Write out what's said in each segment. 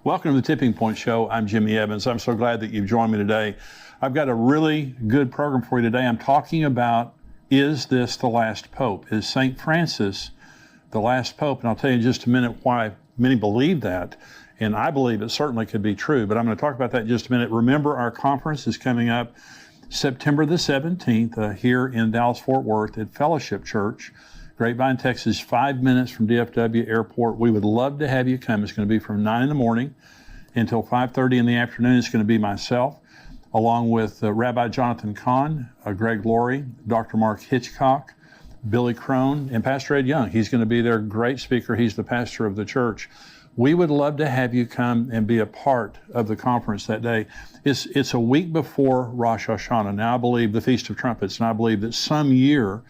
Welcome to the Tipping Point Show. I'm Jimmy Evans. I'm so glad that you've joined me today. I've got a really good program for you today. I'm talking about, is this the last pope? Is St. Francis the last pope? And I'll tell you in just a minute why many believe that. And I believe it certainly could be true, but I'm going to talk about that in just a minute. Remember, our conference is coming up September the 17th here in Dallas-Fort Worth at Fellowship Church, Grapevine, Texas, 5 minutes from DFW Airport. We would love to have you come. It's going to be from 9 in the morning until 5:30 in the afternoon. It's going to be myself, along with Rabbi Jonathan Kahn, Greg Laurie, Dr. Mark Hitchcock, Billy Crone, and Pastor Ed Young. He's going to be their great speaker. He's the pastor of the church. We would love to have you come and be a part of the conference that day. It's a week before Rosh Hashanah. Now, I believe the Feast of Trumpets, and I believe that some year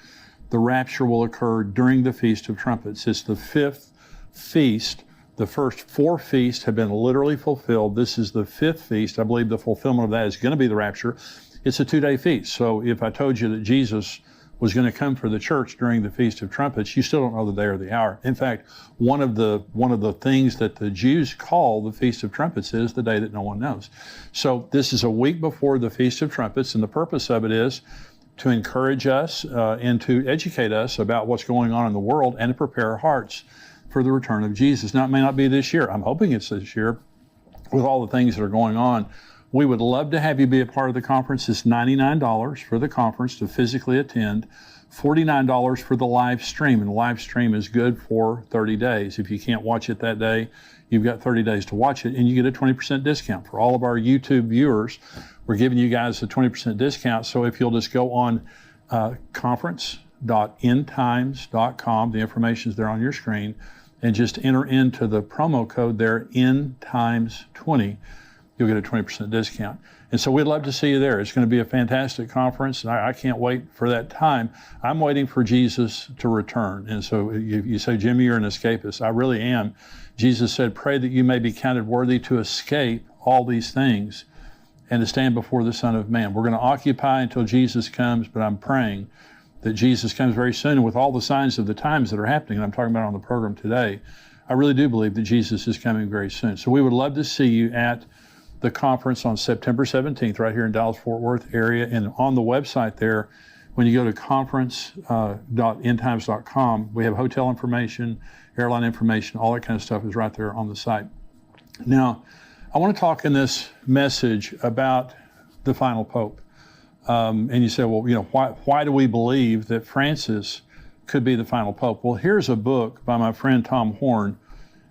the rapture will occur during the Feast of Trumpets. It's the fifth feast. The first four feasts have been literally fulfilled. This is the fifth feast. I believe the fulfillment of that is going to be the rapture. It's a 2-day feast. So if I told you that Jesus was going to come for the church during the Feast of Trumpets, you still don't know the day or the hour. In fact, one of the things that the Jews call the Feast of Trumpets is the day that no one knows. So this is a week before the Feast of Trumpets, and the purpose of it is to encourage us and to educate us about what's going on in the world and to prepare our hearts for the return of Jesus. Now, it may not be this year. I'm hoping it's this year with all the things that are going on. We would love to have you be a part of the conference. It's $99 for the conference to physically attend, $49 for the live stream, and the live stream is good for 30 days. If you can't watch it that day, you've got 30 days to watch it, and you get a 20% discount. For all of our YouTube viewers, we're giving you guys a 20% discount. So if you'll just go on conference.endtimes.com, the information is there on your screen, and just enter into the promo code there, endtimes20, you'll get a 20% discount. And so we'd love to see you there. It's going to be a fantastic conference, and I can't wait for that time. I'm waiting for Jesus to return. And so you say, Jimmy, you're an escapist. I really am. Jesus said, pray that you may be counted worthy to escape all these things and to stand before the Son of Man. We're going to occupy until Jesus comes, but I'm praying that Jesus comes very soon. And with all the signs of the times that are happening, and I'm talking about on the program today, I really do believe that Jesus is coming very soon. So we would love to see you at the conference on September 17th right here in Dallas-Fort Worth area. And on the website there, when you go to conference.endtimes.com, we have hotel information, airline information, all that kind of stuff is right there on the site. Now, I want to talk in this message about the final pope. And you say, well, why do we believe that Francis could be the final pope? Well, here's a book by my friend Tom Horn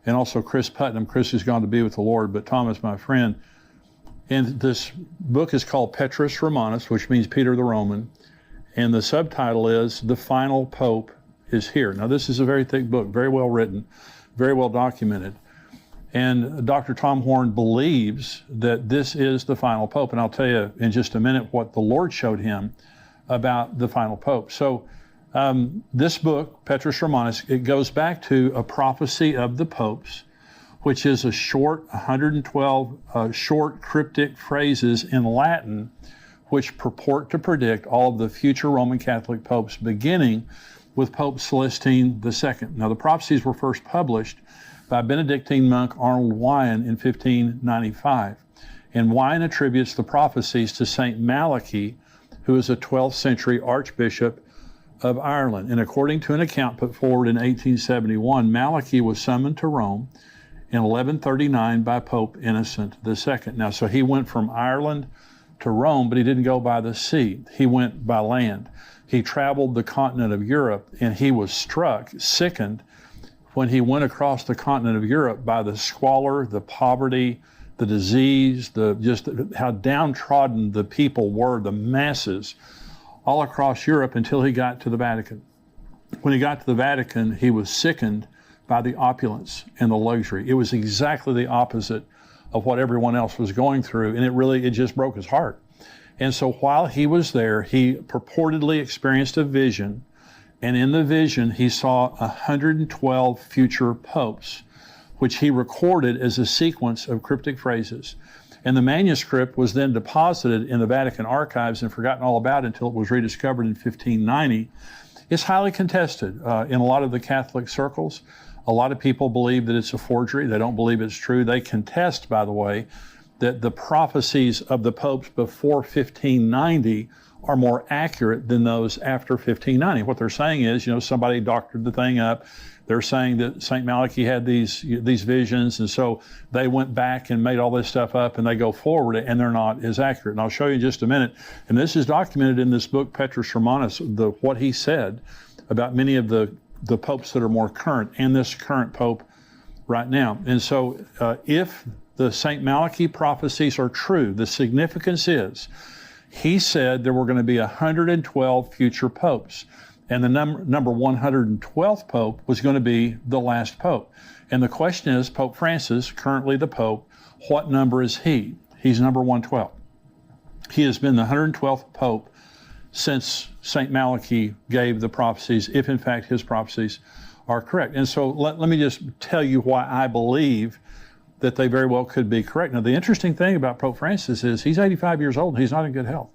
and also Chris Putnam. Chris has gone to be with the Lord, but Tom is my friend. And this book is called Petrus Romanus, which means Peter the Roman. And the subtitle is The Final Pope is Here. Now, this is a very thick book, very well written, very well documented. And Dr. Tom Horn believes that this is the final pope. And I'll tell you in just a minute what the Lord showed him about the final pope. So this book, Petrus Romanus, it goes back to a prophecy of the popes, which is a short, 112 short cryptic phrases in Latin, which purport to predict all of the future Roman Catholic popes, beginning with Pope Celestine II. Now, the prophecies were first published by Benedictine monk Arnold Wyon in 1595. And Wyon attributes the prophecies to St. Malachi, who is a 12th century archbishop of Ireland. And according to an account put forward in 1871, Malachi was summoned to Rome in 1139 by Pope Innocent II. Now, so he went from Ireland to Rome, but he didn't go by the sea. He went by land. He traveled the continent of Europe, and he was struck, sickened, when he went across the continent of Europe by the squalor, the poverty, the disease, just how downtrodden the people were, the masses, all across Europe until he got to the Vatican. When he got to the Vatican, he was sickened by the opulence and the luxury. It was exactly the opposite of what everyone else was going through, and it just broke his heart. And so while he was there, he purportedly experienced a vision, and in the vision, he saw 112 future popes, which he recorded as a sequence of cryptic phrases. And the manuscript was then deposited in the Vatican archives and forgotten all about it until it was rediscovered in 1590. It's highly contested in a lot of the Catholic circles. A lot of people believe that it's a forgery. They don't believe it's true. They contest, by the way, that the prophecies of the popes before 1590 are more accurate than those after 1590. What they're saying is, somebody doctored the thing up. They're saying that St. Malachy had these visions, and so they went back and made all this stuff up, and they go forward, and they're not as accurate. And I'll show you in just a minute. And this is documented in this book, Petrus Romanus, what he said about many of the popes that are more current, and this current pope right now. And so if the St. Malachy prophecies are true, the significance is, he said there were going to be 112 future popes. And the number 112th pope was going to be the last pope. And the question is, Pope Francis, currently the pope, what number is he? He's number 112. He has been the 112th pope since St. Malachy gave the prophecies, if in fact his prophecies are correct. And so let me just tell you why I believe that they very well could be correct. Now, the interesting thing about Pope Francis is he's 85 years old and he's not in good health.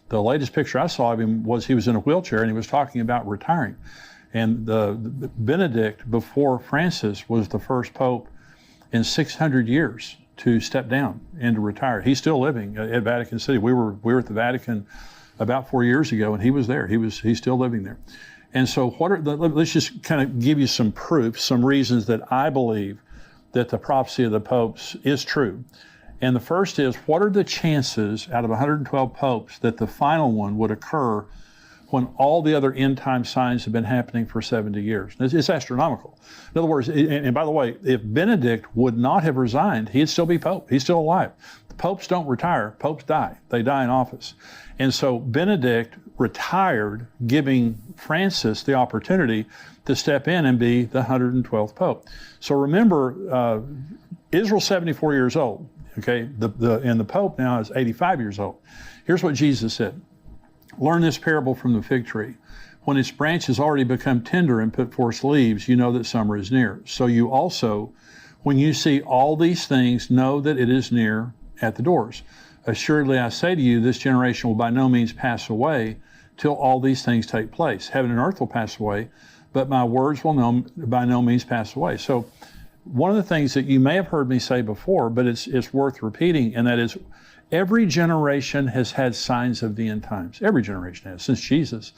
The latest picture I saw of him was he was in a wheelchair and he was talking about retiring. And Benedict, before Francis, was the first pope in 600 years to step down and to retire. He's still living at Vatican City. We were at the Vatican about 4 years ago, and he was there. He's still living there. And so let's just kind of give you some proof, some reasons that I believe that the prophecy of the popes is true. And the first is, what are the chances out of 112 popes that the final one would occur when all the other end time signs have been happening for 70 years? It's astronomical. In other words, and by the way, if Benedict would not have resigned, he'd still be pope. He's still alive. The popes don't retire. Popes die. They die in office. And so Benedict retired, giving Francis the opportunity to step in and be the 112th pope. So remember, Israel's 74 years old. Okay, and the Pope now is 85 years old. Here's what Jesus said. Learn this parable from the fig tree. When its branch has already become tender and put forth leaves, you know that summer is near. So you also, when you see all these things, know that it is near at the doors. Assuredly, I say to you, this generation will by no means pass away till all these things take place. Heaven and earth will pass away, but my words will by no means pass away. So one of the things that you may have heard me say before, but it's worth repeating, and that is every generation has had signs of the end times. Every generation has, since Jesus.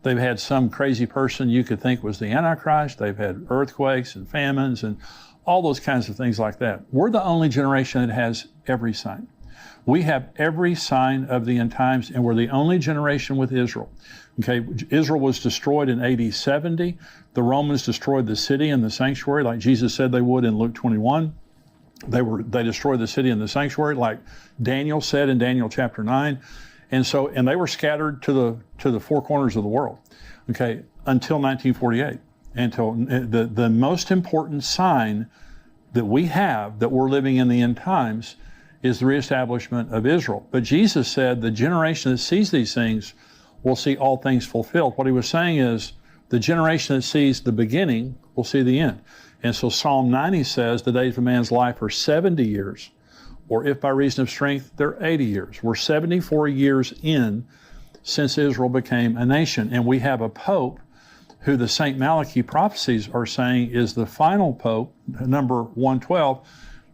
They've had some crazy person you could think was the Antichrist. They've had earthquakes and famines and all those kinds of things like that. We're the only generation that has every sign. We have every sign of the end times, and we're the only generation with Israel. Okay, Israel was destroyed in AD 70. The Romans destroyed the city and the sanctuary, like Jesus said they would in Luke 21. They destroyed the city and the sanctuary, like Daniel said in Daniel chapter 9. And they were scattered to the four corners of the world. Okay, until 1948. Until the most important sign that we have that we're living in the end times is the reestablishment of Israel. But Jesus said the generation that sees these things will see all things fulfilled. What he was saying is the generation that sees the beginning will see the end. And so Psalm 90 says the days of a man's life are 70 years, or if by reason of strength, they're 80 years. We're 74 years in since Israel became a nation. And we have a pope who the St. Malachy prophecies are saying is the final pope, number 112,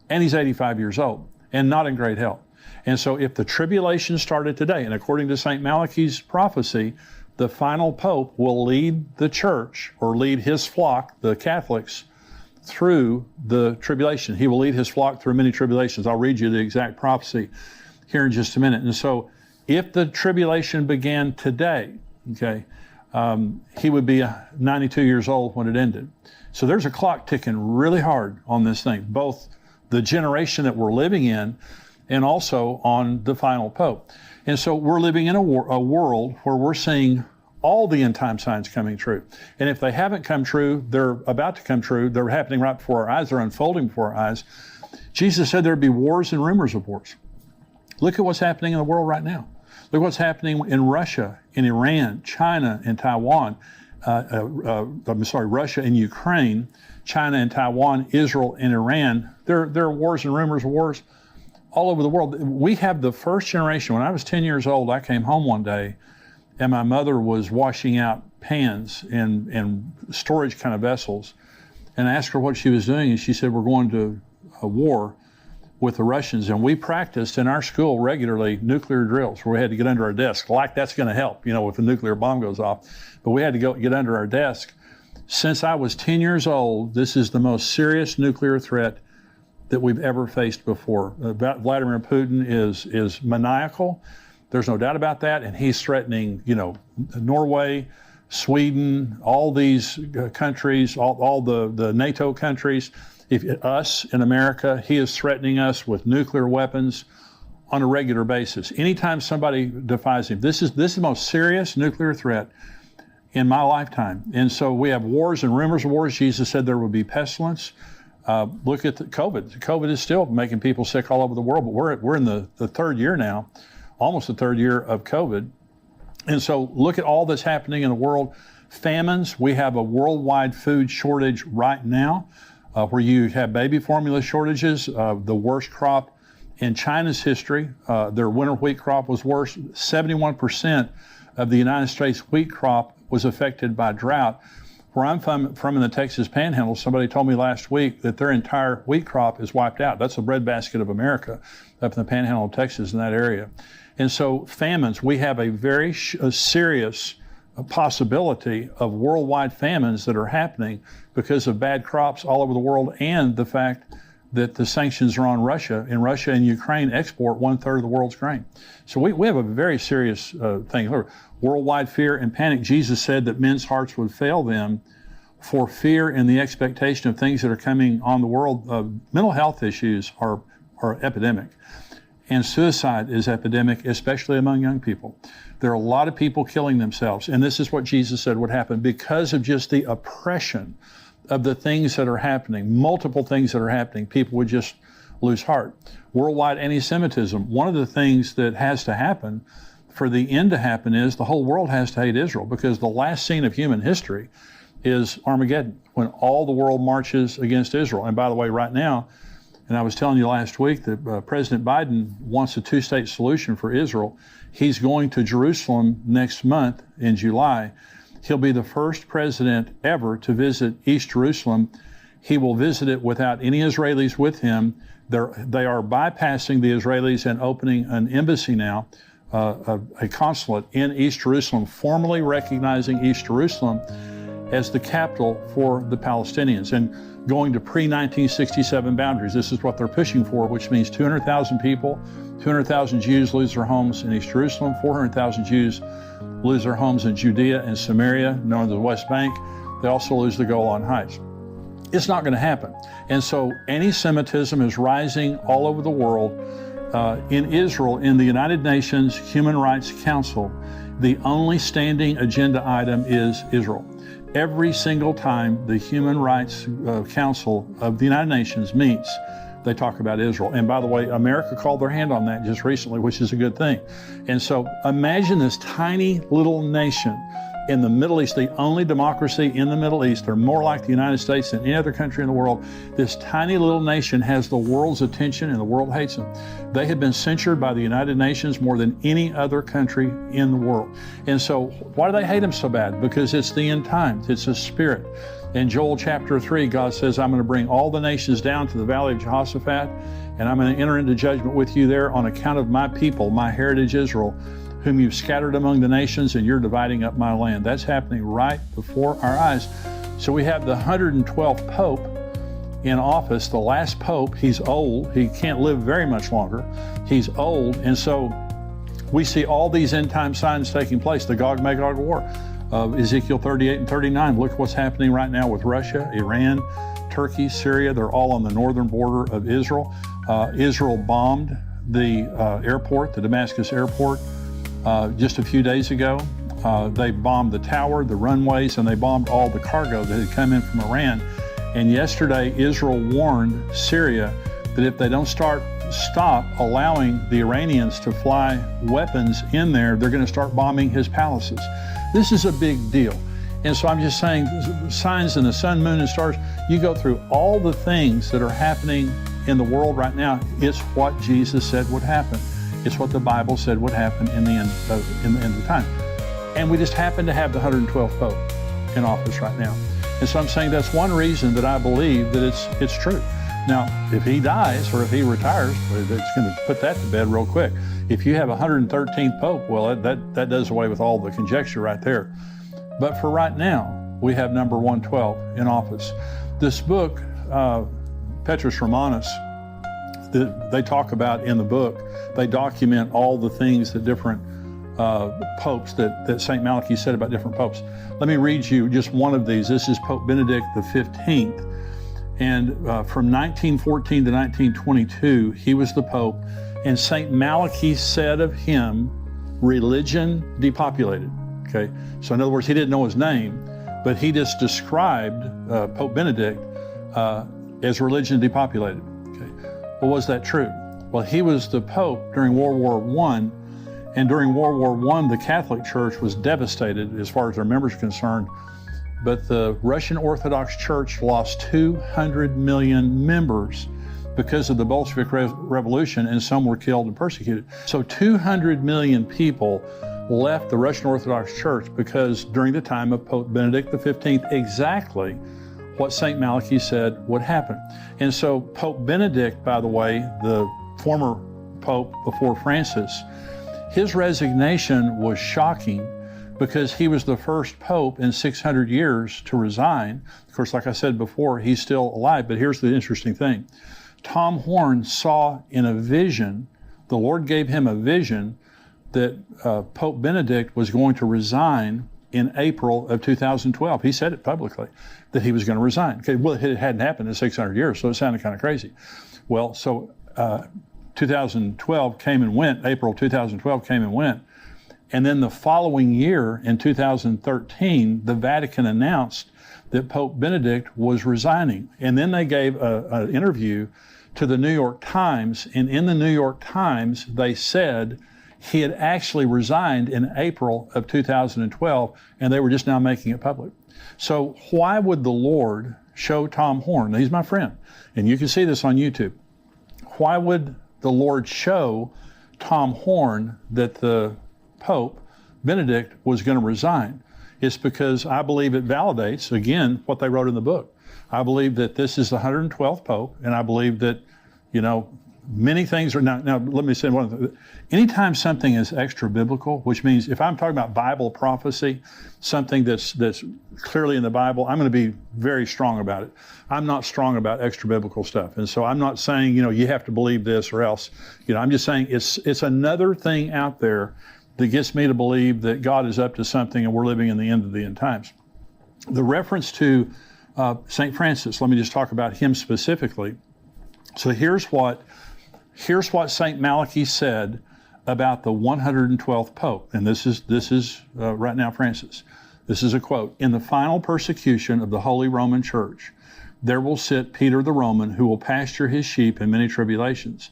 and he's 85 years old and not in great health. And so if the tribulation started today, and according to St. Malachy's prophecy, the final pope will lead the church, or lead his flock, the Catholics, through the tribulation. He will lead his flock through many tribulations. I'll read you the exact prophecy here in just a minute. And so if the tribulation began today, okay, he would be 92 years old when it ended. So there's a clock ticking really hard on this thing, both the generation that we're living in and also on the final pope. And so we're living in a world where we're seeing all the end time signs coming true. And if they haven't come true, they're about to come true. They're happening right before our eyes. They're unfolding before our eyes. Jesus said there'd be wars and rumors of wars. Look at what's happening in the world right now. Look what's happening in Russia, in Iran, China, and Taiwan. Russia and Ukraine, China and Taiwan, Israel and Iran. There are wars and rumors of wars all over the world. We have the first generation. When I was 10 years old, I came home one day and my mother was washing out pans and storage kind of vessels. and I asked her what she was doing, and she said, we're going to a war with the Russians, and we practiced in our school regularly nuclear drills where we had to get under our desk, like that's going to help, if a nuclear bomb goes off. But we had to go get under our desk. Since I was 10 years old, this is the most serious nuclear threat that we've ever faced before. Vladimir Putin is maniacal. There's no doubt about that, and he's threatening, Norway, Sweden, all these countries, all the NATO countries. Us in America, he is threatening us with nuclear weapons on a regular basis. Anytime somebody defies him, this is the most serious nuclear threat in my lifetime. And so we have wars and rumors of wars. Jesus said there would be pestilence. Look at COVID. COVID is still making people sick all over the world, but we're in the third year now, almost the third year of COVID. And so look at all that's happening in the world. Famines, we have a worldwide food shortage right now. Where you have baby formula shortages, the worst crop in China's history. Their winter wheat crop was worse. 71% of the United States wheat crop was affected by drought. Where I'm from in the Texas Panhandle, somebody told me last week that their entire wheat crop is wiped out. That's the breadbasket of America up in the Panhandle of Texas in that area. And so famines, we have a very serious possibility of worldwide famines that are happening because of bad crops all over the world, and the fact that the sanctions are on Russia, and Russia and Ukraine export 1/3 of the world's grain. So we have a very serious thing. Worldwide fear and panic. Jesus said that men's hearts would fail them for fear and the expectation of things that are coming on the world. Mental health issues are epidemic. And suicide is epidemic, especially among young people. There are a lot of people killing themselves. And this is what Jesus said would happen because of just the oppression of the things that are happening, multiple things that are happening. People would just lose heart. Worldwide anti-Semitism. One of the things that has to happen for the end to happen is the whole world has to hate Israel, because the last scene of human history is Armageddon, when all the world marches against Israel. And by the way, right now, and I was telling you last week that President Biden wants a two-state solution for Israel. He's going to Jerusalem next month in July. He'll be the first president ever to visit East Jerusalem. He will visit it without any Israelis with him. They are bypassing the Israelis and opening an embassy now, a consulate in East Jerusalem, formally recognizing East Jerusalem as the capital for the Palestinians, and going to pre-1967 boundaries. This is what they're pushing for, which means 200,000 people, 200,000 Jews lose their homes in East Jerusalem, 400,000 Jews lose their homes in Judea and Samaria, known as the West Bank. They also lose the Golan Heights. It's not going to happen. And so anti-Semitism is rising all over the world. In Israel, in the United Nations Human Rights Council, the only standing agenda item is Israel. Every single time the Human Rights Council of the United Nations meets, they talk about Israel. And by the way, America called their hand on that just recently, which is a good thing. And so imagine this tiny little nation in the Middle East, the only democracy in the Middle East. They're more like the United States than any other country in the world. This tiny little nation has the world's attention, and the world hates them. They have been censured by the United Nations more than any other country in the world. And so why do they hate them so bad? Because it's the end times. It's a spirit. In Joel chapter 3, God says, I'm going to bring all the nations down to the valley of Jehoshaphat, and I'm going to enter into judgment with you there on account of my people, my heritage Israel, whom you've scattered among the nations, and you're dividing up my land. That's happening right before our eyes. So we have the 112th Pope in office, the last Pope. He's old. He can't live very much longer. He's old. And so we see all these end time signs taking place, the Gog-Magog war of Ezekiel 38 and 39. Look what's happening right now with Russia, Iran, Turkey, Syria. They're all on the northern border of Israel. Israel bombed the airport, the Damascus airport, just a few days ago. They bombed the tower, the runways, and they bombed all the cargo that had come in from Iran. And yesterday, Israel warned Syria that if they don't stop allowing the Iranians to fly weapons in there, they're going to start bombing his palaces. This is a big deal. And so I'm just saying, signs in the sun, moon, and stars, you go through all the things that are happening in the world right now. It's what Jesus said would happen. It's what the Bible said would happen in the end of time. And we just happen to have the 112th Pope in office right now. And so I'm saying that's one reason that I believe that it's true. Now, if he dies or if he retires, it's going to put that to bed real quick. If you have 113th Pope, well, that does away with all the conjecture right there. But for right now, we have number 112 in office. This book, Petrus Romanus, they talk about in the book, they document all the things that different popes that St. Malachy said about different popes. Let me read you just one of these. This is Pope Benedict XV. And from 1914 to 1922, he was the Pope. And St. Malachy said of him, religion depopulated. Okay, so in other words, he didn't know his name, but he just described Pope Benedict as religion depopulated. Okay, well, was that true? Well, he was the Pope during World War I, and during World War I, the Catholic Church was devastated as far as their members are concerned, but the Russian Orthodox Church lost 200 million members because of the Bolshevik Revolution, and some were killed and persecuted. So 200 million people left the Russian Orthodox Church because during the time of Pope Benedict XV, exactly what St. Malachy said would happen. And so Pope Benedict, by the way, the former Pope before Francis, his resignation was shocking because he was the first Pope in 600 years to resign. Of course, like I said before, he's still alive, but here's the interesting thing. Tom Horn saw in a vision, the Lord gave him a vision that Pope Benedict was going to resign in April of 2012. He said it publicly, that he was going to resign. Okay, well, it hadn't happened in 600 years, so it sounded kind of crazy. Well, so 2012 came and went, April 2012 came and went, and then the following year, in 2013, the Vatican announced that Pope Benedict was resigning. And then they gave an interview to the New York Times, and in the New York Times, they said he had actually resigned in April of 2012, and they were just now making it public. So why would the Lord show Tom Horn? Now, he's my friend, and you can see this on YouTube. Why would the Lord show Tom Horn that the Pope Benedict was going to resign? It's because I believe it validates, again, what they wrote in the book. I believe that this is the 112th Pope, and I believe that, many things are now let me say one thing. Anytime something is extra biblical, which means if I'm talking about Bible prophecy, something that's clearly in the Bible, I'm going to be very strong about it. I'm not strong about extra biblical stuff. And so I'm not saying, you have to believe this or else. I'm just saying it's another thing out there that gets me to believe that God is up to something and we're living in the end of the end times. The reference to St. Francis, let me just talk about him specifically. So here's what St. Malachy said about the 112th Pope. And this is right now Francis. This is a quote. In the final persecution of the Holy Roman Church, there will sit Peter the Roman, who will pasture his sheep in many tribulations.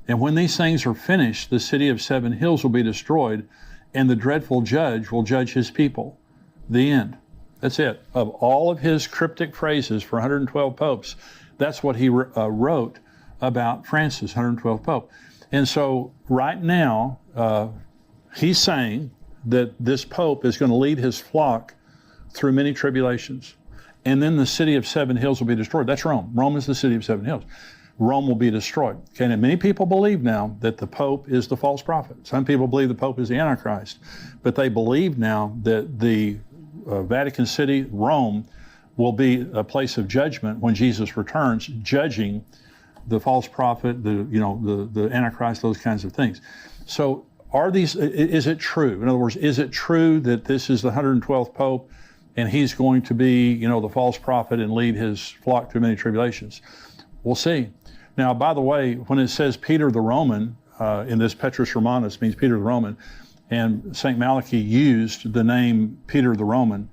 And when these things are finished, the city of 7 hills will be destroyed, and the dreadful judge will judge his people. The end. That's it. Of all of his cryptic phrases for 112 popes, that's what he wrote about Francis, 112th Pope. And so right now, he's saying that this Pope is going to lead his flock through many tribulations. And then the city of 7 hills will be destroyed. That's Rome. Rome is the city of 7 hills. Rome will be destroyed. Okay, and many people believe now that the Pope is the false prophet. Some people believe the Pope is the Antichrist. But they believe now that the Vatican City, Rome, will be a place of judgment when Jesus returns, judging the false prophet, the Antichrist, those kinds of things. So is it true? In other words, is it true that this is the 112th Pope and he's going to be, the false prophet and lead his flock through many tribulations? We'll see. Now, by the way, when it says Peter the Roman, in this Petrus Romanus means Peter the Roman, and St. Malachy used the name Peter the Roman.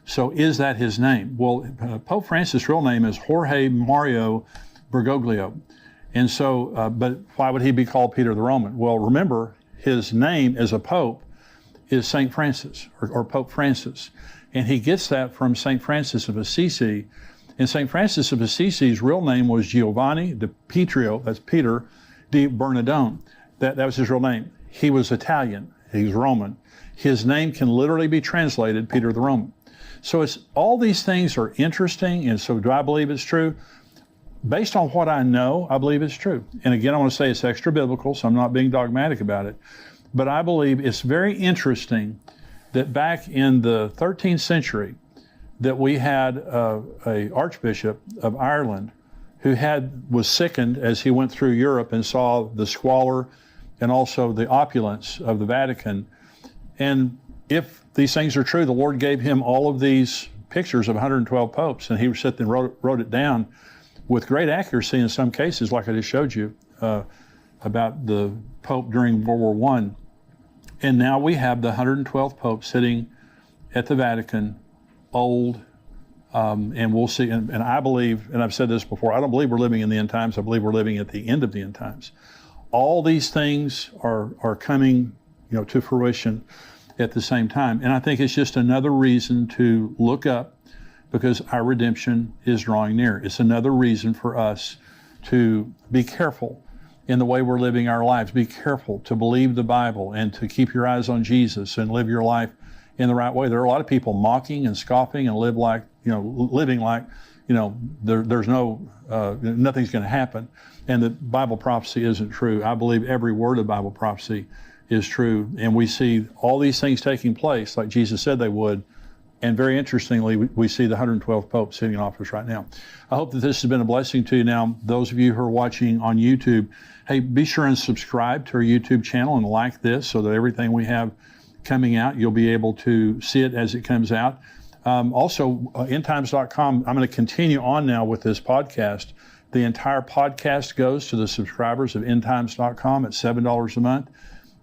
So is that his name? Well, Pope Francis' real name is Jorge Mario Bergoglio. And so, but why would he be called Peter the Roman? Well, remember, his name as a pope is St. Francis, or Pope Francis. And he gets that from St. Francis of Assisi. And St. Francis of Assisi's real name was Giovanni di Pietro, that's Peter, di Bernardone. That was his real name. He was Italian, he was Roman. His name can literally be translated Peter the Roman. So it's all these things are interesting. And so do I believe it's true? Based on what I know, I believe it's true. And again, I want to say it's extra biblical, so I'm not being dogmatic about it. But I believe it's very interesting that back in the 13th century, that we had a Archbishop of Ireland who was sickened as he went through Europe and saw the squalor and also the opulence of the Vatican. And if these things are true, the Lord gave him all of these pictures of 112 popes, and he sat and wrote it down with great accuracy in some cases, like I just showed you about the Pope during World War I. And now we have the 112th Pope sitting at the Vatican, old, and we'll see. And I believe, and I've said this before, I don't believe we're living in the end times. I believe we're living at the end of the end times. All these things are coming, to fruition at the same time. And I think it's just another reason to look up, because our redemption is drawing near. It's another reason for us to be careful in the way we're living our lives. Be careful to believe the Bible and to keep your eyes on Jesus and live your life in the right way. There are a lot of people mocking and scoffing and living like, there's nothing's going to happen, and that Bible prophecy isn't true. I believe every word of Bible prophecy is true, and we see all these things taking place like Jesus said they would. And very interestingly, we see the 112th Pope sitting in office right now. I hope that this has been a blessing to you. Now, those of you who are watching on YouTube, hey, be sure and subscribe to our YouTube channel and like this so that everything we have coming out, you'll be able to see it as it comes out. Also, endtimes.com, I'm going to continue on now with this podcast. The entire podcast goes to the subscribers of endtimes.com at $7 a month,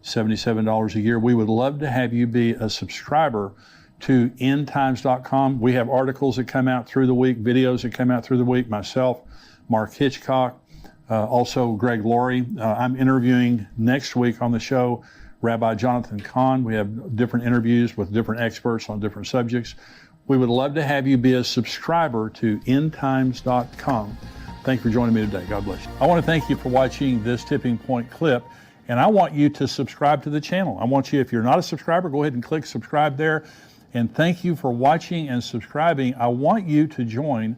$77 a year. We would love to have you be a subscriber to endtimes.com. We have articles that come out through the week, videos that come out through the week, myself, Mark Hitchcock, also Greg Laurie. I'm interviewing next week on the show Rabbi Jonathan Kahn. We have different interviews with different experts on different subjects. We would love to have you be a subscriber to endtimes.com. Thank you for joining me today. God bless you. I want to thank you for watching this Tipping Point clip, and I want you to subscribe to the channel. I want you, if you're not a subscriber, go ahead and click subscribe there. And thank you for watching and subscribing. I want you to join